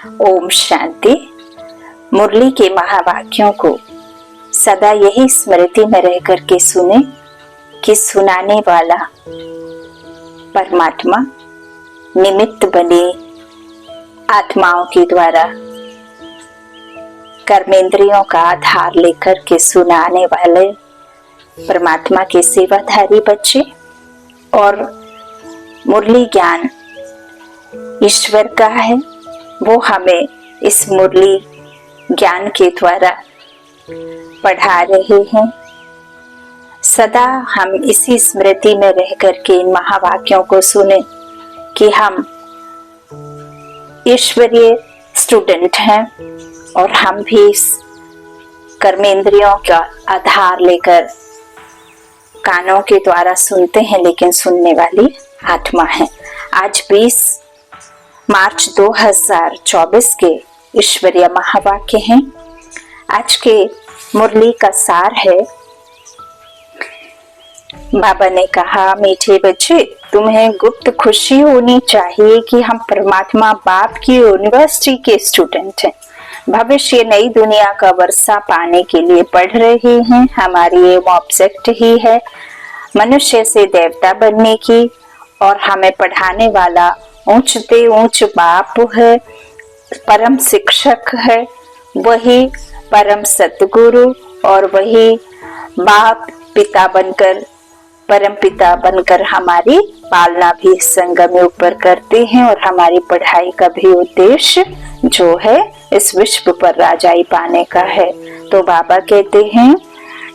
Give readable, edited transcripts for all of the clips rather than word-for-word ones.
ओम शांति। मुरली के महावाक्यों को सदा यही स्मृति में रह करके सुने कि सुनाने वाला परमात्मा निमित्त बने आत्माओं के द्वारा कर्मेंद्रियों का आधार लेकर के सुनाने वाले परमात्मा के सेवाधारी बच्चे और मुरली ज्ञान ईश्वर का है, वो हमें इस मुरली ज्ञान के द्वारा पढ़ा रहे हैं। सदा हम इसी स्मृति में रह करके इन महावाक्यों को सुने कि हम ईश्वरीय स्टूडेंट हैं और हम भी इस कर्मेंद्रियों का आधार लेकर कानों के द्वारा सुनते हैं, लेकिन सुनने वाली आत्मा है। आज 20 मार्च 2024 के ईश्वरीय महावाक्य हैं। आज के मुरली का सार है, बाबा ने कहा, मीठे बच्चे, तुम्हें गुप्त खुशी होनी चाहिए कि हम परमात्मा बाप की यूनिवर्सिटी के स्टूडेंट हैं। भविष्य नई दुनिया का वर्षा पाने के लिए पढ़ रहे हैं। हमारी ये ऑब्जेक्ट ही है मनुष्य से देवता बनने की, और हमें पढ़ाने वाला ऊंचते ऊंच बाप है, परम शिक्षक है, वही परम सतगुरु और वही बाप पिता बनकर परम पिता बनकर हमारी पालना भी संगम ऊपर करते हैं। और हमारी पढ़ाई का भी उद्देश्य जो है इस विश्व पर राजाई पाने का है। तो बाबा कहते हैं,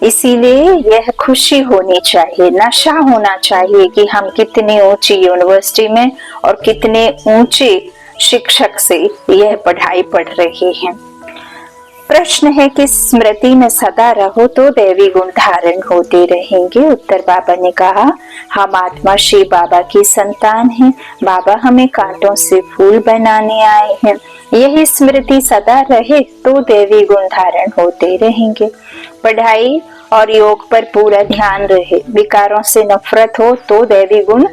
इसीलिए यह खुशी होनी चाहिए, नशा होना चाहिए कि हम कितनी ऊंची यूनिवर्सिटी में और कितने ऊंचे शिक्षक से यह पढ़ाई पढ़ रहे हैं। प्रश्न है कि स्मृति में सदा रहो तो दैवी गुण धारण होते रहेंगे। उत्तर बाबा ने कहा, हम आत्मा श्री बाबा की संतान हैं। बाबा हमें कांटों से फूल बनाने आए हैं। यही स्मृति सदा रहे तो दैवी गुण धारण होते रहेंगे। पढ़ाई और योग पर पूरा ध्यान रहे, विकारों से नफरत हो तो दैवी गुण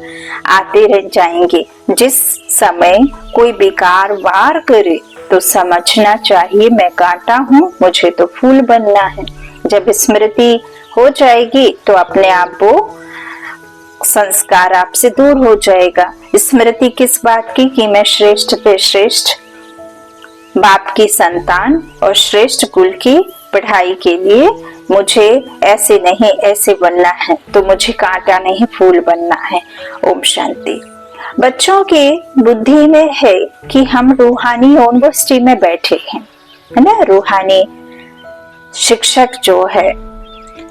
आते रह जाएंगे। जिस समय कोई विकार वार करे तो समझना चाहिए, मैं कांटा हूँ, मुझे तो फूल बनना है। जब स्मृति हो जाएगी तो अपने आप वो संस्कार आपसे दूर हो जाएगा। स्मृति किस बात की कि मैं श्रेष्ठ पे श्रेष्ठ बाप की संतान और श्रेष्ठ कुल की पढ़ाई के लिए मुझे ऐसे नहीं ऐसे बनना है, तो मुझे कांटा नहीं फूल बनना है। ओम शांति। बच्चों के बुद्धि में है कि हम रूहानी यूनिवर्सिटी में बैठे हैं, है ना। रूहानी शिक्षक जो है,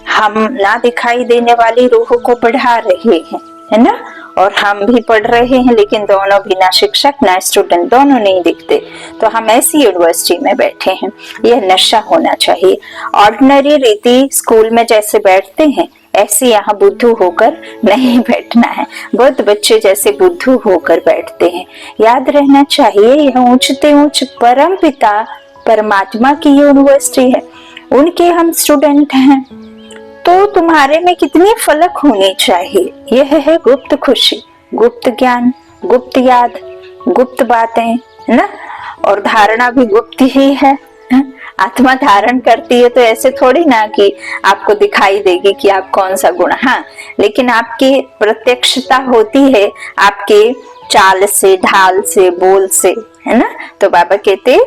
हम ना दिखाई देने वाली रूह को पढ़ा रहे हैं, है ना, और हम भी पढ़ रहे हैं, लेकिन दोनों बिना शिक्षक ना स्टूडेंट दोनों नहीं दिखते। तो हम ऐसी यूनिवर्सिटी में बैठे हैं। यह नशा होना चाहिए। ऑर्डिनरी रीति स्कूल में जैसे बैठते हैं ऐसे यहाँ बुद्धू होकर नहीं बैठना है। बुद्ध बच्चे जैसे बुद्धू होकर बैठते हैं। याद रहना चाहिए, यह ऊंचते ऊंच परम पिता परमात्मा की यूनिवर्सिटी है, उनके हम स्टूडेंट हैं। तो तुम्हारे में कितनी फलक होनी चाहिए। यह है गुप्त खुशी, गुप्त ज्ञान, गुप्त याद, गुप्त बातें, है ना। और धारणा भी गुप्त ही है। आत्मा धारण करती है तो ऐसे थोड़ी ना कि आपको दिखाई देगी कि आप कौन सा गुण, हाँ, लेकिन आपकी प्रत्यक्षता होती है आपके चाल से, ढाल से, बोल से, है ना। तो बाबा कहते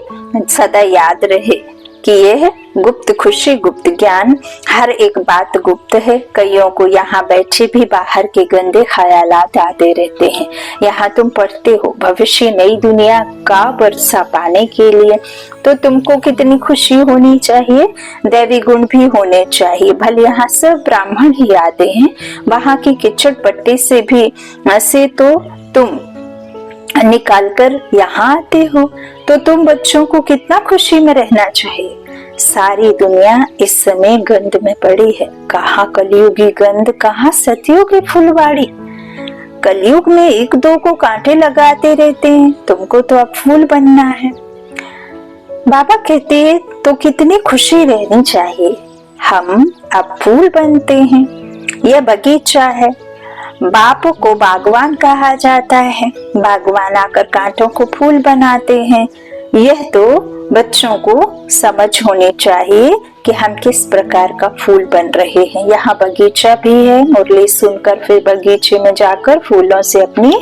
सदा याद रहे कि यह गुप्त खुशी, गुप्त ज्ञान, हर एक बात गुप्त है। कईयों को यहाँ बैठे भी बाहर के गंदे ख्यालात आते रहते हैं। यहाँ तुम पढ़ते हो भविष्य नई दुनिया का वर्षा पाने के लिए, तो तुमको कितनी खुशी होनी चाहिए। दैवी गुण भी होने चाहिए। भले यहाँ सब ब्राह्मण ही आते हैं, वहाँ की किचड़ पट्टी से भी ऐसे तो तुम निकाल कर यहाँ आते हो, तो तुम बच्चों को कितना खुशी में रहना चाहिए। सारी दुनिया इस समय गंध में पड़ी है। कहाँ कलयुगी गंध, कहाँ सतयुगी फुलवाड़ी। कलयुग में एक दो को कांटे लगाते रहते हैं, तुमको तो अब फूल बनना है। बाबा कहते तो कितनी खुशी रहनी चाहिए, हम अब फूल बनते हैं। यह बगीचा है, बाप को बागवान कहा जाता है। बागवान आकर कांटों को फूल बनाते हैं। यह तो बच्चों को समझ होनी चाहिए कि हम किस प्रकार का फूल बन रहे हैं। यहाँ बगीचा भी है, मुरली सुनकर फिर बगीचे में जाकर फूलों से अपनी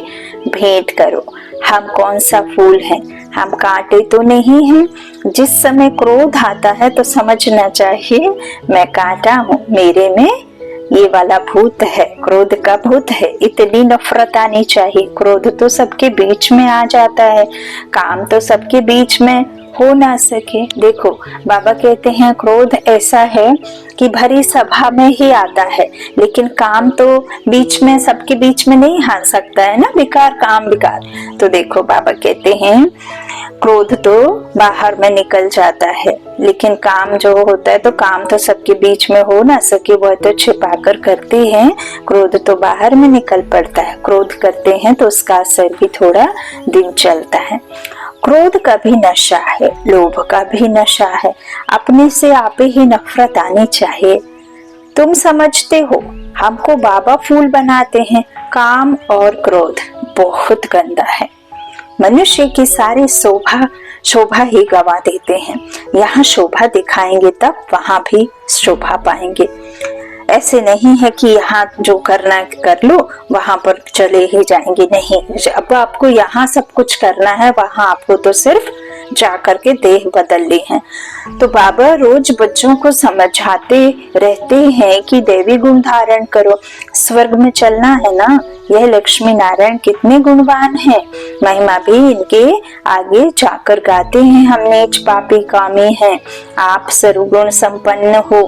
भेंट करो। हम कौन सा फूल हैं? हम कांटे तो नहीं हैं। जिस समय क्रोध आता है तो समझना चाहिए मैं कांटा हूँ, मेरे में ये वाला भूत है, क्रोध का भूत है। इतनी नफरत आनी चाहिए। क्रोध तो सबके बीच में आ जाता है, काम तो सबके बीच में हो ना सके। देखो बाबा कहते हैं क्रोध ऐसा है कि भरी सभा में ही आता है, लेकिन काम तो बीच में सबके बीच में नहीं आ सकता है ना, बेकार काम बेकार। तो देखो बाबा कहते हैं क्रोध तो बाहर में निकल जाता है, लेकिन काम जो होता है तो काम तो सबके बीच में हो ना सके, वह तो छिपा कर करते हैं। क्रोध तो बाहर में निकल पड़ता है। क्रोध करते हैं तो उसका असर भी थोड़ा दिन चलता है। क्रोध का भी नशा है, लोभ का भी नशा है। अपने से आप ही नफरत आनी चाहिए। तुम समझते हो हमको बाबा फूल बनाते हैं। काम और क्रोध बहुत गंदा है, मनुष्य की सारी शोभा ही गवा देते हैं। यहाँ शोभा दिखाएंगे तब वहां भी शोभा पाएंगे। ऐसे नहीं है कि यहाँ जो करना कर लो, वहां पर चले ही जाएंगे, नहीं। अब आपको यहाँ सब कुछ करना है, वहां आपको तो सिर्फ जा करके देह बदल ली है। तो बाबा रोज बच्चों को समझाते रहते हैं कि देवी गुण धारण करो, स्वर्ग में चलना है ना। यह लक्ष्मी नारायण कितने गुणवान हैं, महिमा भी इनके आगे जाकर गाते हैं। हम नीच पापी कामी हैं, आप सर्वगुण संपन्न हो।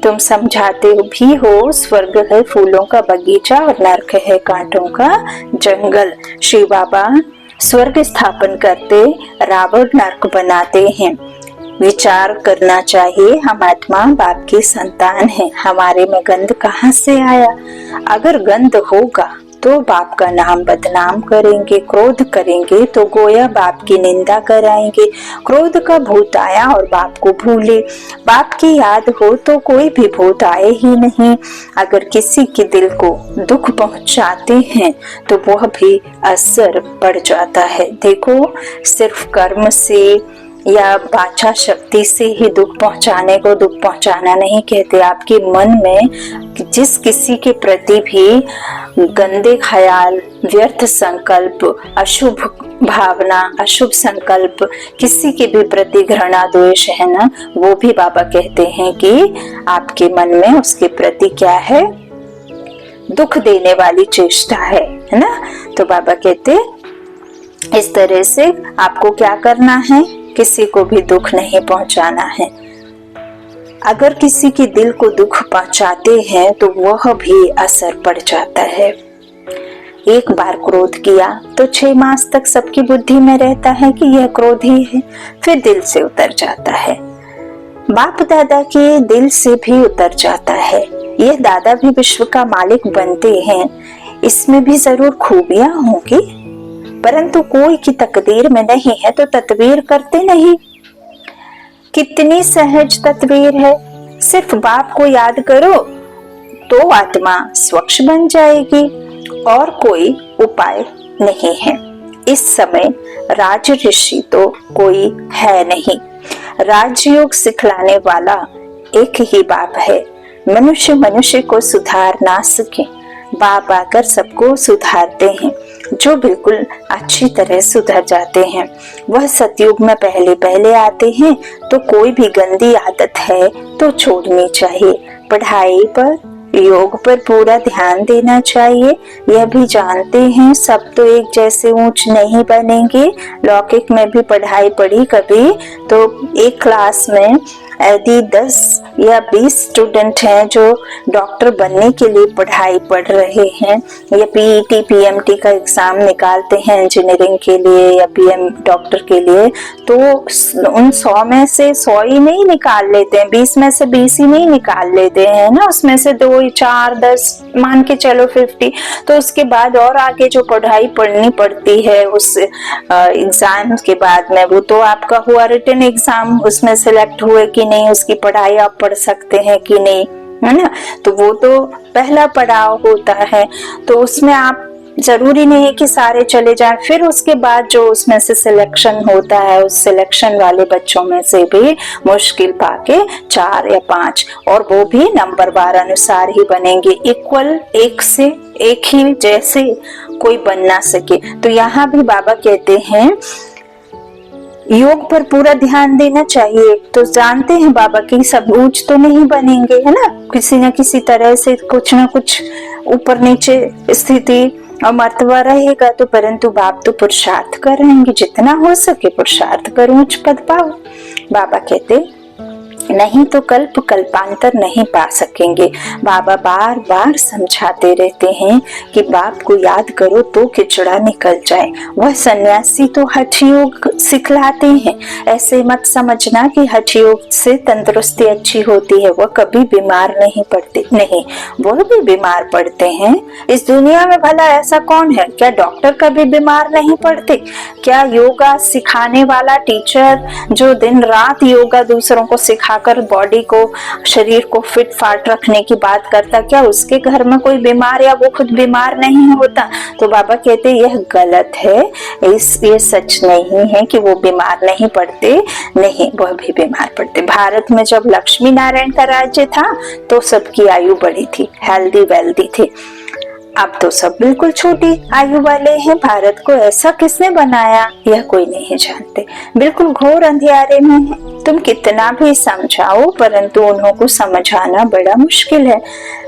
तुम समझाते भी हो स्वर्ग है फूलों का बगीचा और नरक है कांटों का जंगल। श्री बाबा स्वर्ग स्थापन करते, रावण नरक बनाते हैं। विचार करना चाहिए, हम आत्मा बाप की संतान हैं, हमारे में गंध कहाँ से आया? अगर गंध होगा तो बाप का नाम बदनाम करेंगे, क्रोध करेंगे तो गोया बाप की निंदा कराएंगे। क्रोध का भूत आया और बाप को भूले। बाप की याद हो तो कोई भी भूत आए ही नहीं। अगर किसी के दिल को दुख पहुंचाते हैं तो वह भी असर पड़ जाता है। देखो सिर्फ कर्म से या वाचा शक्ति से ही दुख पहुंचाने को दुख पहुंचाना नहीं कहते। आपके मन में जिस किसी के प्रति भी गंदे ख्याल, व्यर्थ संकल्प, अशुभ भावना, अशुभ संकल्प, किसी के भी प्रति घृणा द्वेष है ना, वो भी बाबा कहते हैं कि आपके मन में उसके प्रति क्या है? दुख देने वाली चेष्टा है ना। तो बाबा कहते इस तरह से आपको क्या करना है? किसी को भी दुख नहीं पहुंचाना है। अगर किसी के दिल को दुख पहुंचाते हैं तो वह भी असर पड़ जाता है। एक बार क्रोध किया तो 6 मास तक सबकी बुद्धि में रहता है कि यह क्रोध ही है, फिर दिल से उतर जाता है। बाप दादा के दिल से भी उतर जाता है। यह दादा भी विश्व का मालिक बनते हैं, इसमें भी जरूर खूबियां होंगी, परंतु कोई की तकदीर में नहीं है तो तदबीर करते नहीं। कितनी सहज तदबीर है, सिर्फ बाप को याद करो तो आत्मा स्वच्छ बन जाएगी और कोई उपाय नहीं है। इस समय राज ऋषि तो कोई है नहीं, राजयोग सिखलाने वाला एक ही बाप है। मनुष्य मनुष्य को सुधार ना सके, बाप आकर सबको सुधारते हैं। जो बिल्कुल अच्छी तरह सुधर जाते हैं वह सतयुग में पहले पहले आते हैं। तो कोई भी गंदी आदत है तो छोड़नी चाहिए। पढ़ाई पर, योग पर पूरा ध्यान देना चाहिए। यह भी जानते हैं सब तो एक जैसे ऊंच नहीं बनेंगे। लौकिक में भी पढ़ाई पढ़ी कभी तो एक क्लास में यदि 10 या 20 स्टूडेंट हैं जो डॉक्टर बनने के लिए पढ़ाई पढ़ रहे हैं या पीईटी पीएमटी का एग्जाम निकालते हैं इंजीनियरिंग के लिए या पीएम डॉक्टर के लिए, तो उन 100 में से 100 ही नहीं निकाल लेते हैं, 20 में से 20 ही नहीं निकाल लेते हैं ना, उसमें से 2, 4, 10 मान के चलो 50। तो उसके बाद और आगे जो पढ़ाई पढ़नी पड़ती है उस एग्जाम के बाद में, वो तो आपका हुआ रिटन एग्जाम, उसमें सिलेक्ट हुए कि नहीं, उसकी पढ़ाई आप पढ़ सकते हैं कि नहीं, है ना। तो वो तो पहला पड़ाव होता है। तो उसमें आप जरूरी नहीं कि सारे चले जाएं, फिर उसके बाद जो उसमें से सिलेक्शन होता है, उस सिलेक्शन वाले बच्चों में से भी मुश्किल पाके 4 या 5, और वो भी नंबर वार अनुसार ही बनेंगे, इक्वल, एक से एक ही जैसे कोई बन ना सके। तो यहाँ भी बाबा कहते हैं योग पर पूरा ध्यान देना चाहिए। तो जानते हैं बाबा की सब ऊंच तो नहीं बनेंगे, है ना, किसी न किसी तरह से कुछ ना कुछ ऊपर नीचे स्थिति और मर्तबा रहेगा, तो परंतु बाप तो पुरुषार्थ कर रहेंगे, जितना हो सके पुरुषार्थ करो, उच्च पद पाओ। बाबा कहते नहीं तो कल्प कल्पांतर नहीं पा सकेंगे। बाबा बार बार समझाते रहते हैं कि बाप को याद करो तो खिचड़ा निकल जाए। वह सन्यासी तो हठ योग सिखलाते हैं, ऐसे मत समझना कि हठ योग से तंदुरुस्ती अच्छी होती है। वह कभी बीमार नहीं पड़ते, नहीं, वह भी बीमार पड़ते हैं। इस दुनिया में भला ऐसा कौन है, क्या डॉक्टर कभी बीमार नहीं पड़ते? क्या योगा सिखाने वाला टीचर जो दिन रात योगा दूसरों को सिखा कर बॉडी को, शरीर को फिट फाट रखने की बात करता, क्या उसके घर में कोई बीमार या वो खुद बीमार नहीं होता? तो बाबा कहते यह गलत है, ये सच नहीं है कि वो बीमार नहीं पड़ते, नहीं, वह भी बीमार पड़ते। भारत में जब लक्ष्मी नारायण का राज्य था तो सबकी आयु बड़ी थी, हेल्दी वेल्दी थे। अब तो सब बिल्कुल छोटी आयु वाले हैं। भारत को ऐसा किसने बनाया यह कोई नहीं जानते, बिल्कुल घोर अंधियारे में है। तुम कितना भी समझाओ परंतु उन्हों को समझाना बड़ा मुश्किल है।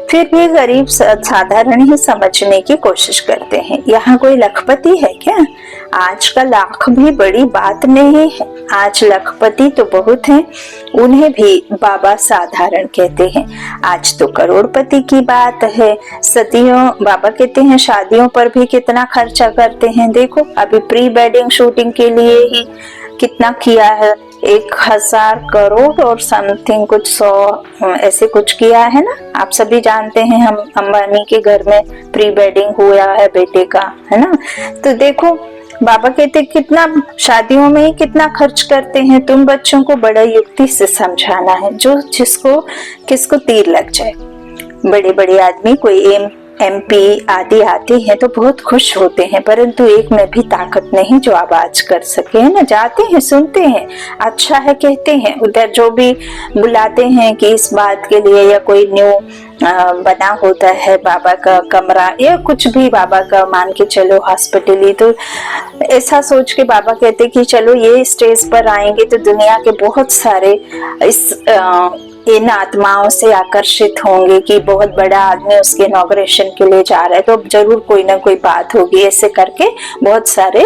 फिर भी गरीब साधारण ही समझने की कोशिश करते हैं। यहाँ कोई लखपति है क्या? आज का लाख भी बड़ी बात नहीं है, आज लखपति तो बहुत हैं, उन्हें भी बाबा साधारण कहते हैं। आज तो करोड़पति की बात है। सदियों बाबा कहते हैं शादियों पर भी कितना खर्चा करते हैं। देखो अभी प्री वेडिंग शूटिंग के लिए ही कितना किया है, 1000 करोड़ और समथिंग कुछ 100 ऐसे कुछ किया है ना। आप सभी जानते हैं, हम अंबानी के घर में प्री वेडिंग हुआ है बेटे का, है ना। तो देखो बाबा कहते कितना शादियों में ही कितना खर्च करते हैं। तुम बच्चों को बड़ा युक्ति से समझाना है, जो जिसको किसको तीर लग जाए। बड़े बड़े आदमी कोई MP आदि आते हैं तो बहुत खुश होते हैं, परंतु एक में भी ताकत नहीं जो आवाज कर सके, है ना। जाते हैं, सुनते हैं, अच्छा है कहते हैं, उधर जो भी बुलाते हैं कि इस बात के लिए, या कोई न्यू बना होता है बाबा का कमरा या कुछ भी बाबा का मान के चलो हॉस्पिटल, तो ऐसा सोच के बाबा कहते कि चलो ये स्टेज पर आएंगे तो दुनिया के बहुत सारे इन आत्माओं से आकर्षित होंगे कि बहुत बड़ा आदमी उसके इनॉग्रेशन के लिए जा रहा है, तो जरूर कोई ना कोई बात होगी। ऐसे करके बहुत सारे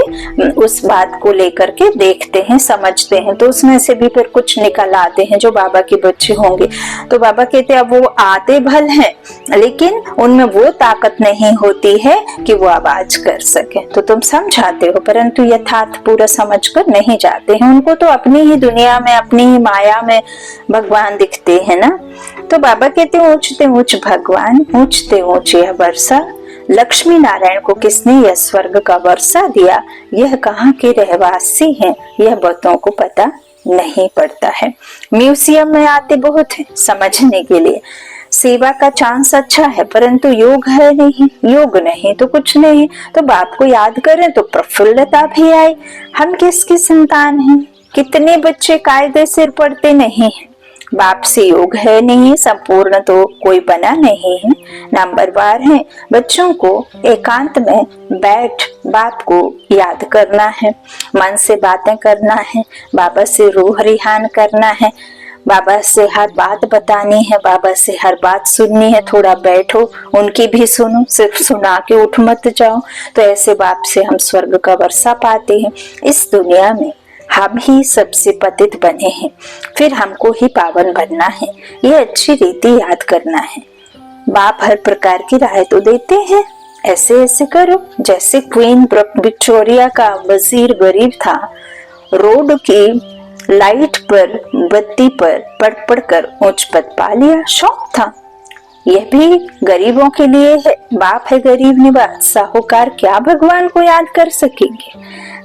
उस बात को लेकर के देखते हैं, समझते हैं, तो उसमें से भी फिर कुछ निकल आते हैं जो बाबा के बच्चे होंगे। तो बाबा कहते हैं अब वो आते भल हैं, लेकिन उनमें वो ताकत नहीं होती है कि वो आवाज कर सके। तो तुम समझाते हो परंतु यथार्थ पूरा समझकर नहीं जाते हैं। उनको तो अपनी ही दुनिया में, अपनी ही माया में भगवान दिखते है ना। तो बाबा कहते हैं ऊंचते ऊंच भगवान, ऊंचते ऊंच यह वर्षा, लक्ष्मी नारायण को किसने यह स्वर्ग का वर्षा दिया, यह कहाँ के रहवासी हैं, यह बहुतों को पता नहीं पड़ता है। म्यूजियम में आते बहुत है समझने के लिए, सेवा का चांस अच्छा है, परंतु योग है नहीं, योग नहीं तो कुछ नहीं। तो बाप को याद करें तो प्रफुल्लता भी आए। हम किसकी संतान हैं? कितने बच्चे कायदे सिर पढ़ते नहीं है, बाप से योग है नहीं, संपूर्ण तो कोई बना नहीं है, नंबरवार है। बच्चों को एकांत में बैठ बाप को याद करना है, मन से बातें करना है, बाबा से रूह रिहान करना है, बाबा से हर बात बतानी है, बाबा से हर बात सुननी है। थोड़ा बैठो, उनकी भी सुनो, सिर्फ सुना के उठ मत जाओ। तो ऐसे बाप से हम स्वर्ग का वर्षा पाते हैं। इस दुनिया में हम ही सबसे पतित बने हैं, फिर हमको ही पावन बनना है। ये अच्छी रीति याद करना है। बाप हर प्रकार की राय तो देते हैं, ऐसे ऐसे करो। जैसे क्वीन विक्टोरिया का वजीर गरीब था, रोड की लाइट पर, बत्ती पर पढ़ पढ़ कर ऊंच पद पा लिया, शौक था। यह भी गरीबों के लिए है। बाप है गरीब निवास, साहूकार क्या भगवान को याद कर सकेंगे?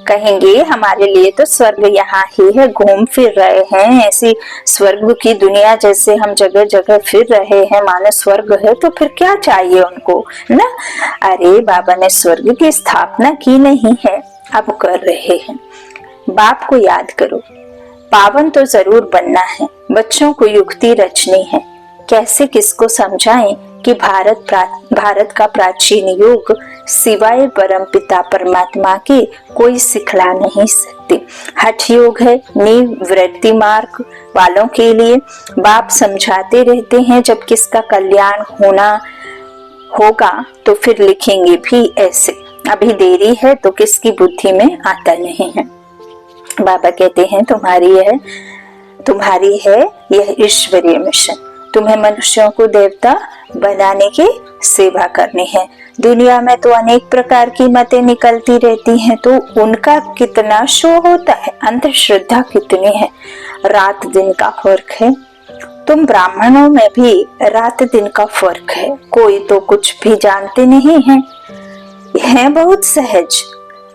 कहेंगे हमारे लिए तो स्वर्ग यहाँ ही है, घूम फिर रहे हैं, ऐसी स्वर्ग की दुनिया जैसे हम जगह जगह फिर रहे हैं, मानो स्वर्ग है, तो फिर क्या चाहिए उनको ना। अरे बाबा ने स्वर्ग की स्थापना की नहीं है, अब कर रहे हैं। बाप को याद करो, पावन तो जरूर बनना है, बच्चों को युक्ति रचनी है, कैसे किसको समझाएं कि भारत का प्राचीन युग सिवाय परमपिता परमात्मा के कोई सिखला नहीं सकते। हठ योग है निवृत्ति मार्ग वालों के लिए। बाप समझाते रहते हैं जब किसका कल्याण होना होगा तो फिर लिखेंगे भी ऐसे, अभी देरी है तो किसकी बुद्धि में आता नहीं है। बाबा कहते हैं तुम्हारी है यह ईश्वरीय मिशन, तुम्हें मनुष्यों को देवता बनाने की सेवा करनी है। दुनिया में तो अनेक प्रकार की मतें निकलती रहती हैं, तो उनका कितना शो होता है, अंधश्रद्धा कितनी है, रात दिन का फर्क है। तुम ब्राह्मणों में भी रात दिन का फर्क है, कोई तो कुछ भी जानते नहीं है, यह बहुत सहज।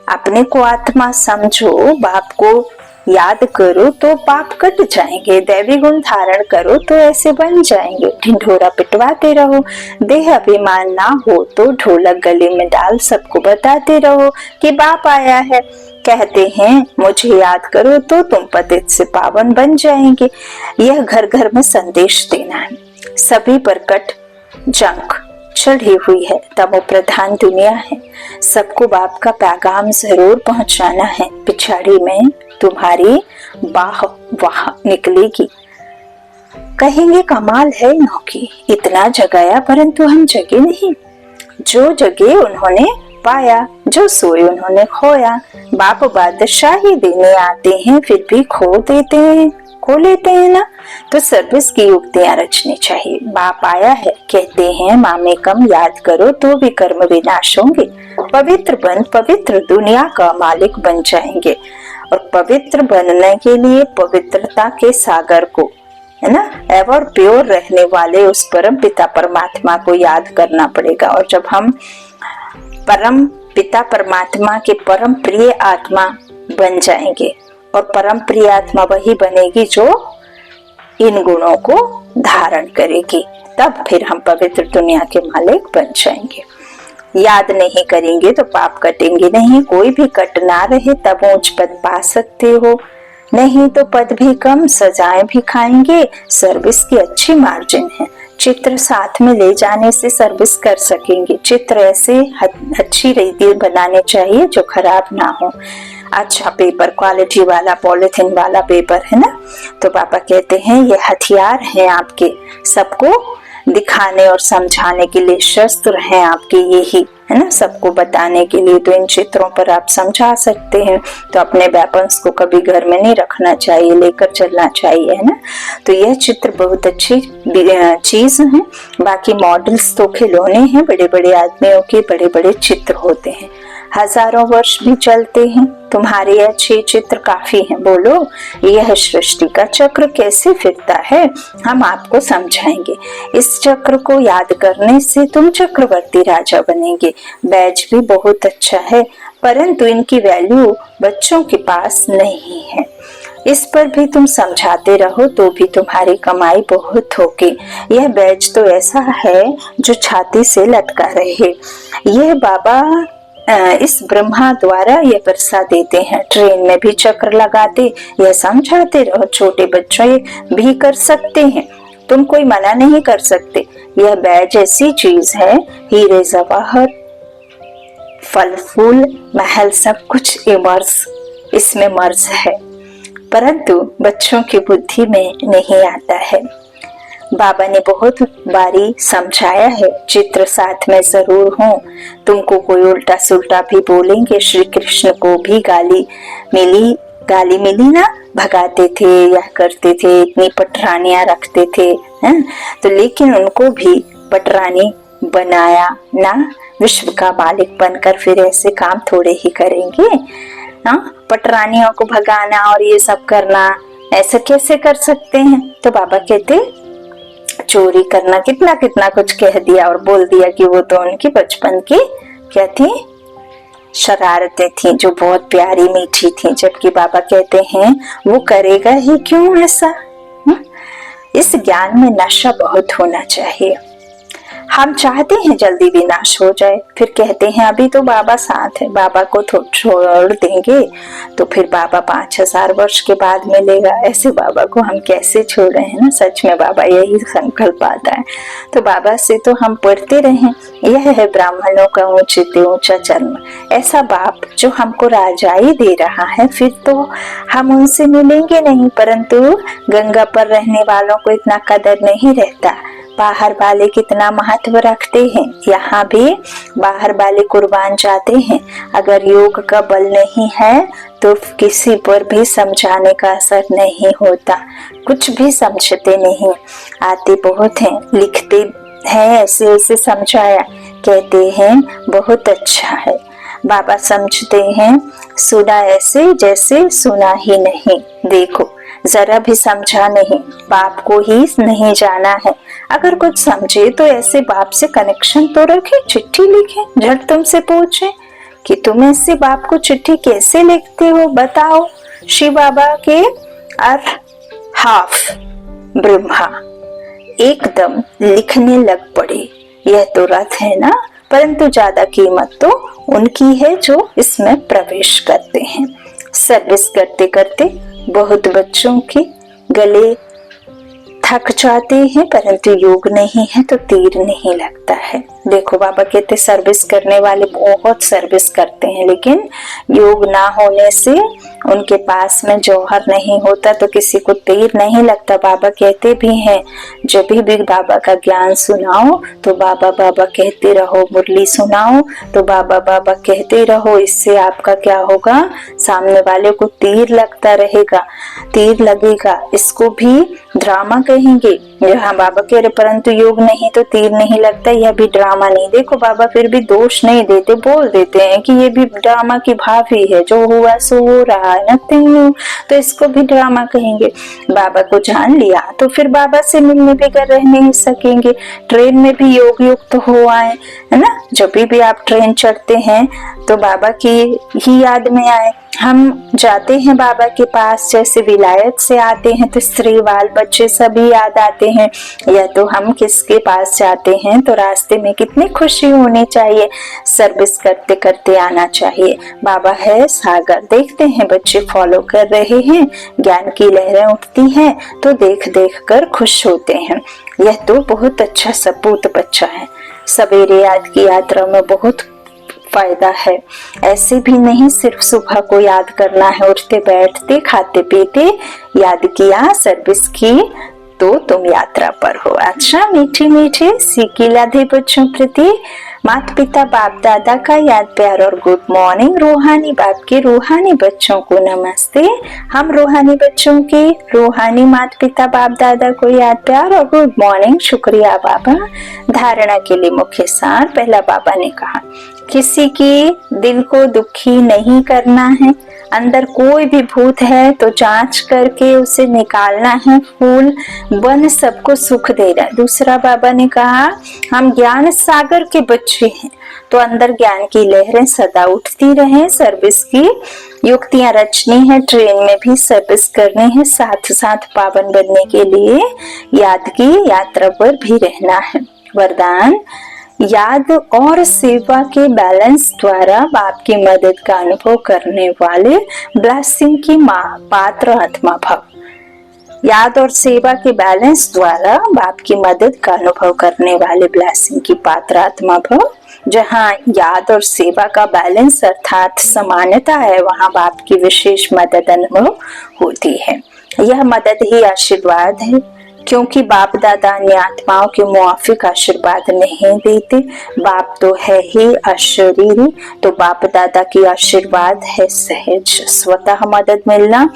अपने को आत्मा समझो, बाप को याद करो तो पाप कट जाएंगे, दैवी गुण धारण करो तो ऐसे बन जाएंगे। ढिंढोरा पिटवाते रहो, देह अभिमान ना हो तो ढोलक गले में डाल सबको बताते रहो कि बाप आया है। कहते हैं मुझे याद करो तो तुम पतित से पावन बन जाएंगे। यह घर घर में संदेश देना है, सभी पर कट जंक चढ़ी हुई है, तमो प्रधान दुनिया है, सबको बाप का पैगाम जरूर पहुंचाना है। पिछाड़ी में तुम्हारी वाह निकलेगी, कहेंगे कमाल है इनकी, इतना जगाया परंतु हम जगे नहीं। जो जगे उन्होंने पाया, जो सोए उन्होंने खोया। बाप बादशाही देने आते हैं फिर भी खो लेते हैं ना, तो सर्विस की युक्तियां रचनी चाहिए। बाप आया है, कहते हैं मामे कम याद करो तो भी कर्म विनाश होंगे। पवित्र दुनिया का मालिक बन जाएंगे, और पवित्र बनने के लिए पवित्रता के सागर को, है ना, एवर प्योर रहने वाले उस परम पिता परमात्मा को याद करना पड़ेगा। और जब हम परम पिता परमात्मा के परम प्रिय आत्मा बन जाएंगे, और परम प्रिय आत्मा वही बनेगी जो इन गुणों को धारण करेगी, तब फिर हम पवित्र दुनिया के मालिक बन जाएंगे। याद नहीं करेंगे तो पाप कटेंगे नहीं, कोई भी कट ना रहे तब ऊंच पद पा सकते हो, नहीं तो पद भी कम, सजाएं भी खाएंगे। सर्विस की अच्छी मार्जिन है, चित्र साथ में ले जाने से सर्विस कर सकेंगे। चित्र ऐसे अच्छी रीति बनाने चाहिए जो खराब ना हो। अच्छा पेपर, क्वालिटी वाला, पॉलिथीन वाला पेपर, है ना। तो पापा कहते हैं ये हथियार हैं आपके, सबको दिखाने और समझाने के लिए शस्त्र हैं आपके यही, है ना, सबको बताने के लिए। तो इन चित्रों पर आप समझा सकते हैं। तो अपने वेपन्स को कभी घर में नहीं रखना चाहिए, लेकर चलना चाहिए, है ना। तो यह चित्र बहुत अच्छी चीज है। बाकी मॉडल्स तो खिलौने हैं, बड़े बड़े आदमियों के बड़े बड़े चित्र होते हैं, हजारों वर्ष भी चलते हैं। तुम्हारे अच्छे चित्र काफी हैं। बोलो यह सृष्टि का चक्र कैसे फिरता है, हम आपको समझाएंगे। इस चक्र को याद करने से तुम चक्रवर्ती राजा बनेंगे। बैज भी बहुत अच्छा है, परंतु इनकी वैल्यू बच्चों के पास नहीं है। इस पर भी तुम समझाते रहो तो भी तुम्हारी कमाई बहुत होगी। यह बैज तो ऐसा है जो छाती से लटका रहे। यह बाबा इस ब्रह्मा द्वारा ये बरसा देते हैं। ट्रेन में भी चक्र लगाते, यह समझाते रहो। छोटे बच्चे भी कर सकते हैं, तुम कोई मना नहीं कर सकते। यह बैज ऐसी चीज है, हीरे जवाहर फल फूल महल सब कुछ इसमें मर्ज है, परंतु बच्चों की बुद्धि में नहीं आता है। बाबा ने बहुत बारी समझाया है, चित्र साथ में जरूर हो। तुमको कोई उल्टा सुल्टा भी बोलेंगे, श्री कृष्ण को भी गाली मिली ना, भगाते थे या करते थे, इतनी पटरानियां रखते थे, हैं? तो लेकिन उनको भी पटरानी बनाया ना, विश्व का मालिक बनकर फिर ऐसे काम थोड़े ही करेंगे। पटरानियों को भगाना और ये सब करना, ऐसे कैसे कर सकते हैं। तो बाबा कहते चोरी करना, कितना कुछ कह दिया और बोल दिया कि वो तो उनकी बचपन की क्या थी, शरारतें थी जो बहुत प्यारी मीठी थी, जबकि बाबा कहते हैं वो करेगा ही क्यों ऐसा। इस ज्ञान में नशा बहुत होना चाहिए। हम चाहते हैं जल्दी विनाश हो जाए, फिर कहते हैं अभी तो बाबा साथ है, बाबा को छोड़ देंगे तो फिर बाबा 5000 वर्ष के बाद मिलेगा। ऐसे बाबा को हम कैसे छोड़ रहे हैं ना। सच में बाबा यही संकल्प आता है। तो बाबा से तो हम पढ़ते रहें, यह है ब्राह्मणों का ऊंचे ऊंचा जन्म। ऐसा बाप जो हमको राजाई दे रहा है, फिर तो हम उनसे मिलेंगे नहीं, परंतु गंगा पर रहने वालों को इतना कदर नहीं रहता। बाहर वाले कितना महत्व रखते हैं, यहाँ भी बाहर वाले कुर्बान जाते हैं। अगर योग का बल नहीं है तो किसी पर भी समझाने का असर नहीं होता, कुछ भी समझते नहीं। आते बहुत हैं, लिखते हैं ऐसे ऐसे समझाया, कहते हैं बहुत अच्छा है। बाबा समझते हैं सुना ऐसे जैसे सुना ही नहीं। देखो जरा भी समझा नहीं, बाप को ही नहीं जाना है। अगर कुछ समझे तो ऐसे बाप से कनेक्शन तो रखे, चिट्ठी लिखे, झट तुमसे पूछे कि तुम ऐसे बाप को चिट्ठी कैसे लिखते हो, बताओ। शिव बाबा के अर्थ हाफ ब्रह्मा एकदम लिखने लग पड़े। यह तो रथ है ना, परंतु ज्यादा कीमत तो उनकी है जो इसमें प्रवेश करते हैं। सर्विस करते करते बहुत बच्चों के गले थक जाते हैं, परंतु योग नहीं है तो तीर नहीं लगता है। देखो बाबा कहते सर्विस करने वाले बहुत सर्विस करते हैं, लेकिन योग ना होने से उनके पास में जौहर नहीं होता तो किसी को तीर नहीं लगता। बाबा कहते भी हैं जब भी बाबा का ज्ञान सुनाओ तो बाबा बाबा कहते रहो, मुरली सुनाओ तो बाबा बाबा कहते रहो। इससे आपका क्या होगा, सामने वाले को तीर लगता रहेगा, तीर लगेगा। इसको भी ड्रामा कहेंगे। हाँ बाबा कह रहे परंतु योग नहीं तो तीर नहीं लगता, यह भी ड्रामा नहीं। देखो बाबा फिर भी दोष नहीं देते, बोल देते हैं कि ये भी ड्रामा की भाव ही है, जो हुआ सो हो रहा है, नथिंग न्यू, तो इसको भी ड्रामा कहेंगे। बाबा को जान लिया तो फिर बाबा से मिलने बगैर रह नहीं सकेंगे। ट्रेन में भी योग योग तो हो आए, है ना। जब भी आप ट्रेन चढ़ते हैं तो बाबा की ही याद में आए। हम जाते हैं बाबा के पास, जैसे विलायत से आते हैं तो स्त्री बाल बच्चे सभी याद आते हैं। या तो हम किसके पास जाते हैं तो रास्ते में कितनी खुशी होनी चाहिए, सर्विस करते करते आना चाहिए। बाबा है सागर, देखते हैं बच्चे फॉलो कर रहे हैं, ज्ञान की लहरें उठती हैं तो देख देख कर खुश होते हैं। यह तो बहुत अच्छा सपूत बच्चा है। सवेरे याद की यात्रा में बहुत फायदा है। ऐसे भी नहीं सिर्फ सुबह को याद करना है, उठते बैठते खाते पीते याद किया, सर्विस की तो तुम यात्रा पर हो। अच्छा मीठे मीठे सीखी लाधे बच्चों प्रति माता पिता बाप दादा का याद प्यार और गुड मॉर्निंग। रूहानी बाप के रूहानी बच्चों को नमस्ते। हम रूहानी बच्चों के रूहानी माता पिता बाप दादा को याद प्यार और गुड मॉर्निंग। शुक्रिया बाबा। धारणा के लिए मुख्य सार। पहला बाबा ने कहा किसी के दिल को दुखी नहीं करना है, अंदर कोई भी भूत है तो जांच करके उसे निकालना है, फूल बन सबको सुख दे रहा है। दूसरा बाबा ने कहा हम ज्ञान सागर के बच्चे हैं तो अंदर ज्ञान की लहरें सदा उठती रहें, सर्विस की युक्तियां रचनी है, ट्रेन में भी सर्विस करनी है, साथ साथ पावन बनने के लिए याद की यात्रा पर भी रहना है। वरदान याद और सेवा के बैलेंस द्वारा बाप की मदद का अनुभव करने वाले ब्लेसिंग की पात्र आत्मा भव। याद और सेवा के बैलेंस द्वारा बाप की मदद का अनुभव करने वाले ब्लेसिंग की पात्र आत्मा भव। जहाँ याद और सेवा का बैलेंस अर्थात समानता है, वहाँ बाप की विशेष मदद अनुभव होती है। यह मदद ही आशीर्वाद है, क्योंकि बाप दादा अन्य आत्माओं के मुआफिक आशीर्वाद नहीं देते। बाप तो है ही अशरीरी, तो बाप दादा की आशीर्वाद है सहज स्वतः मदद मिलना,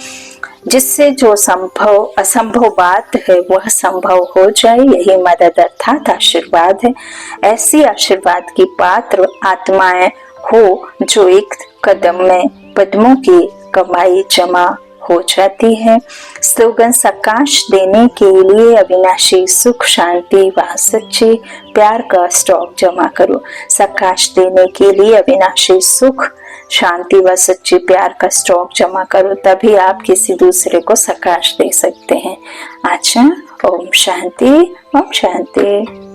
जिससे जो संभव असंभव बात है वह संभव हो जाए। यही मदद अर्थात आशीर्वाद है। ऐसी आशीर्वाद की पात्र आत्माएं हो जो एक कदम में पद्मों की कमाई जमा हो जाती है। स्लोगन सकाश देने के लिए अविनाशी सुख शांति व सच्चे प्यार का स्टॉक जमा करो। सकाश देने के लिए अविनाशी सुख शांति व सच्चे प्यार का स्टॉक जमा करो, तभी आप किसी दूसरे को सकाश दे सकते हैं। अच्छा, ओम शांति, ओम शांति।